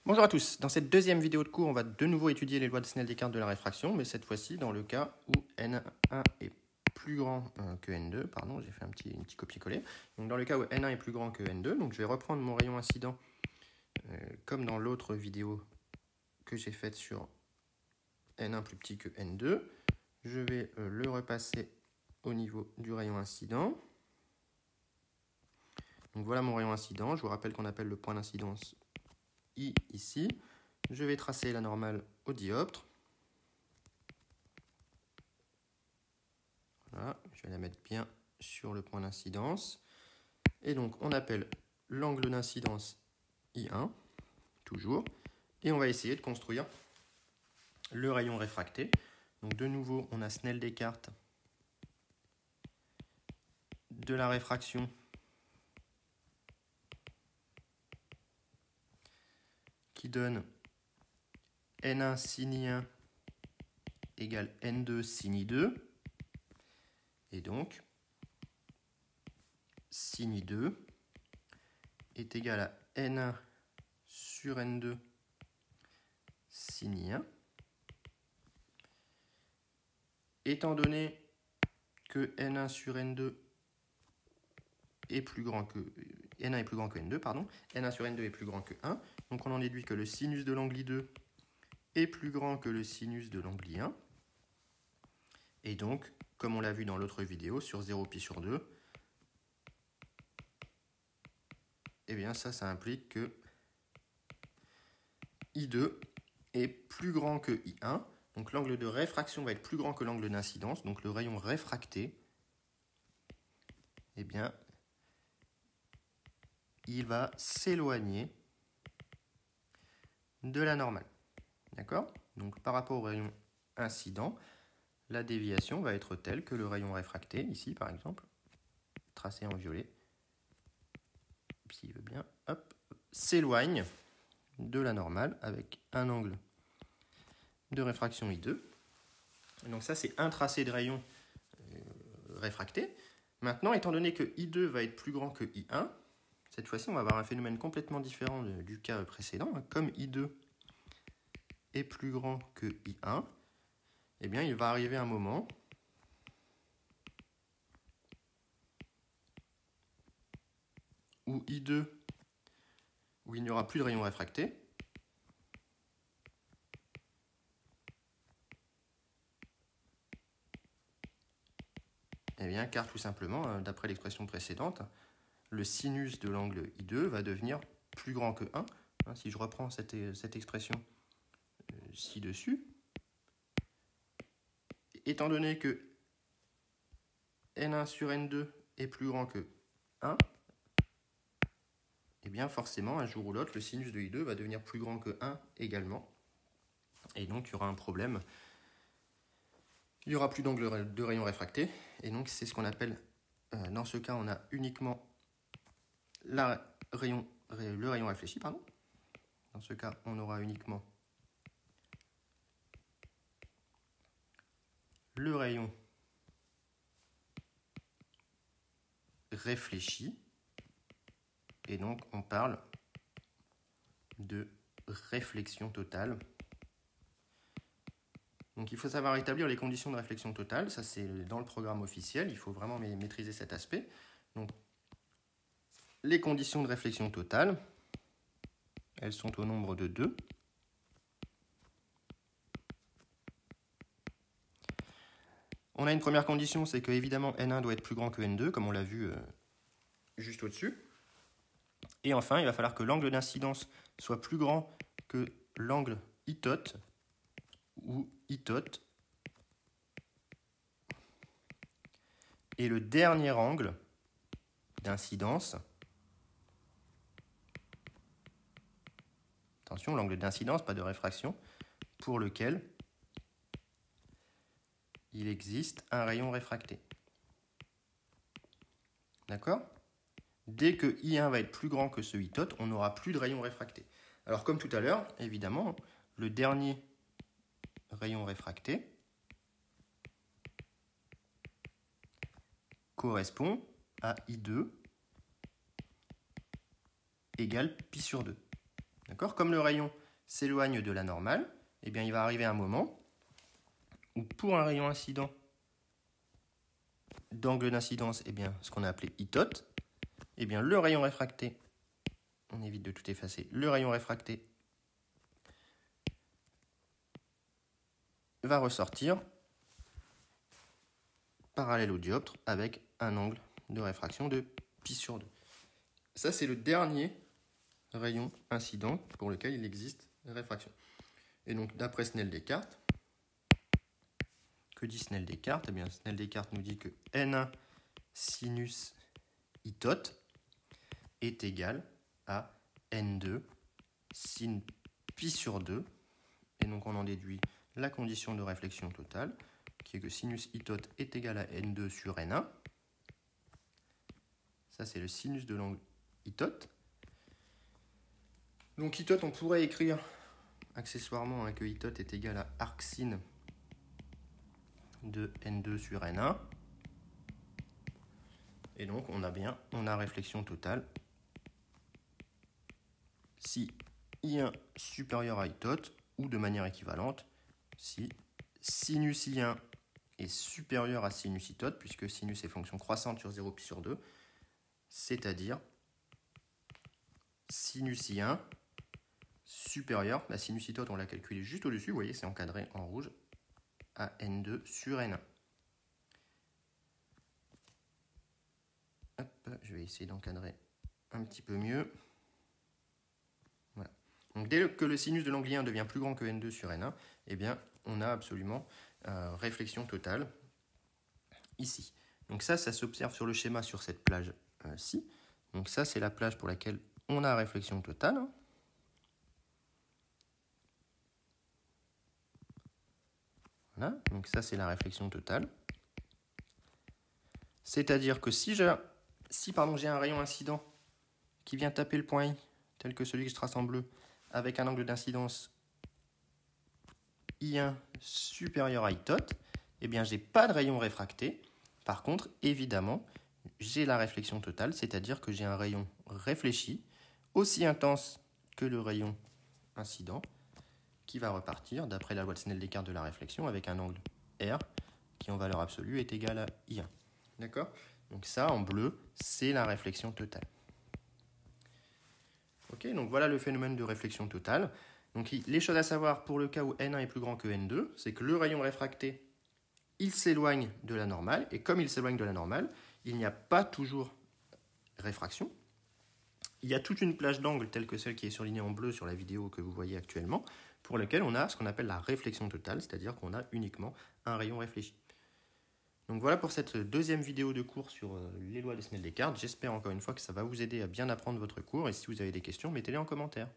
Bonjour à tous, dans cette deuxième vidéo de cours, on va de nouveau étudier les lois de Snell-Descartes de la réfraction, mais cette fois-ci dans le cas où n1 est plus grand que n2, pardon, j'ai fait un petit copier-coller. Donc dans le cas où n1 est plus grand que n2, donc je vais reprendre mon rayon incident comme dans l'autre vidéo que j'ai faite sur n1 plus petit que n2. Je vais le repasser au niveau du rayon incident. Donc voilà mon rayon incident, je vous rappelle qu'on appelle le point d'incidence I ici. Je vais tracer la normale au dioptre. Voilà, je vais la mettre bien sur le point d'incidence. Et donc on appelle l'angle d'incidence I1, toujours. Et on va essayer de construire le rayon réfracté. Donc de nouveau, on a Snell-Descartes de la réfraction qui donne N1 sin I1 égale N2 sin I2. Et donc, sin I2 est égal à N1 sur N2 sin I1. Étant donné que N1 sur N2 est plus grand que N1 est plus grand que N2, pardon, N1 sur N2 est plus grand que 1, donc on en déduit que le sinus de l'angle I2 est plus grand que le sinus de l'angle I1. Et donc, comme on l'a vu dans l'autre vidéo, sur 0π sur 2, eh bien ça implique que I2 est plus grand que I1. Donc l'angle de réfraction va être plus grand que l'angle d'incidence. Donc le rayon réfracté, eh bien, il va s'éloigner de la normale. D'accord? Donc par rapport au rayon incident, la déviation va être telle que le rayon réfracté, ici par exemple, tracé en violet, s'il veut bien, hop, s'éloigne de la normale avec un angle de réfraction I2. Donc ça, c'est un tracé de rayon réfracté. Maintenant, étant donné que I2 va être plus grand que I1, cette fois-ci, on va avoir un phénomène complètement différent du cas précédent. Comme I2 est plus grand que I1, eh bien, il va arriver un moment où I2, où il n'y aura plus de rayon réfracté, eh bien, car tout simplement, d'après l'expression précédente, le sinus de l'angle I2 va devenir plus grand que 1. Si je reprends cette expression ci-dessus, étant donné que N1 sur N2 est plus grand que 1, eh bien forcément, un jour ou l'autre, le sinus de I2 va devenir plus grand que 1 également. Et donc, il y aura un problème. Il n'y aura plus d'angle de rayon réfracté. Et donc, c'est ce qu'on appelle, dans ce cas, on a uniquement le rayon réfléchi. Pardon. Dans ce cas, on aura uniquement le rayon réfléchi. Et donc, on parle de réflexion totale. Donc, il faut savoir établir les conditions de réflexion totale. Ça, c'est dans le programme officiel. Il faut vraiment maîtriser cet aspect. Donc, les conditions de réflexion totale, elles sont au nombre de 2. On a une première condition, c'est que évidemment N1 doit être plus grand que N2, comme on l'a vu juste au-dessus. Et enfin, il va falloir que l'angle d'incidence soit plus grand que l'angle I-tot, où I-tot est le dernier angle d'incidence. Attention, l'angle d'incidence, pas de réfraction, pour lequel il existe un rayon réfracté. D'accord? Dès que I1 va être plus grand que ce I-tot, on n'aura plus de rayon réfracté. Alors comme tout à l'heure, évidemment, le dernier rayon réfracté correspond à I2 égale π sur 2. D'accord? Comme le rayon s'éloigne de la normale, eh bien, il va arriver un moment où pour un rayon incident d'angle d'incidence, eh bien, ce qu'on a appelé I-tot, eh bien, le rayon réfracté, on évite de tout effacer, le rayon réfracté va ressortir parallèle au dioptre avec un angle de réfraction de pi sur 2. Ça, c'est le dernier rayon incident pour lequel il existe réfraction. Et donc, d'après Snell-Descartes, que dit Snell-Descartes? Eh bien, Snell-Descartes nous dit que N1 sinus I-tot est égal à N2 sin pi sur 2. Et donc, on en déduit la condition de réflexion totale, qui est que sinus I-tot est égal à N2 sur N1. Ça, c'est le sinus de l'angle I-tot. Donc, I-tot, on pourrait écrire accessoirement que I-tot est égal à arc sin de N2 sur N1. Et donc, on a réflexion totale si I1 supérieur à I-tot, ou de manière équivalente, si sinus I1 est supérieur à sinus I-tot, puisque sinus est fonction croissante sur 0 pi sur 2, c'est-à-dire sinus I1 supérieur, la sinus I-tot on l'a calculé juste au-dessus, vous voyez c'est encadré en rouge, à N2 sur N1. Hop, je vais essayer d'encadrer un petit peu mieux. Voilà. Donc dès que le sinus de l'angle I1 devient plus grand que N2 sur N1, eh bien on a absolument réflexion totale ici. Donc ça s'observe sur le schéma sur cette plage-ci. Donc ça, c'est la plage pour laquelle on a réflexion totale. Voilà, donc ça, c'est la réflexion totale. C'est-à-dire que si j'ai un rayon incident qui vient taper le point I, tel que celui que je trace en bleu, avec un angle d'incidence I1 supérieur à I-tot, eh bien, je n'ai pas de rayon réfracté. Par contre, évidemment, j'ai la réflexion totale, c'est-à-dire que j'ai un rayon réfléchi, aussi intense que le rayon incident, qui va repartir, d'après la loi de Snell-Descartes de la réflexion, avec un angle R, qui en valeur absolue est égal à I1. D'accord? Donc ça, en bleu, c'est la réflexion totale. Ok, donc voilà le phénomène de réflexion totale. Donc les choses à savoir pour le cas où N1 est plus grand que N2, c'est que le rayon réfracté, il s'éloigne de la normale, et comme il s'éloigne de la normale, il n'y a pas toujours réfraction. Il y a toute une plage d'angles telle que celle qui est surlignée en bleu sur la vidéo que vous voyez actuellement, pour laquelle on a ce qu'on appelle la réflexion totale, c'est-à-dire qu'on a uniquement un rayon réfléchi. Donc voilà pour cette deuxième vidéo de cours sur les lois de Snell-Descartes. J'espère encore une fois que ça va vous aider à bien apprendre votre cours, et si vous avez des questions, mettez-les en commentaire.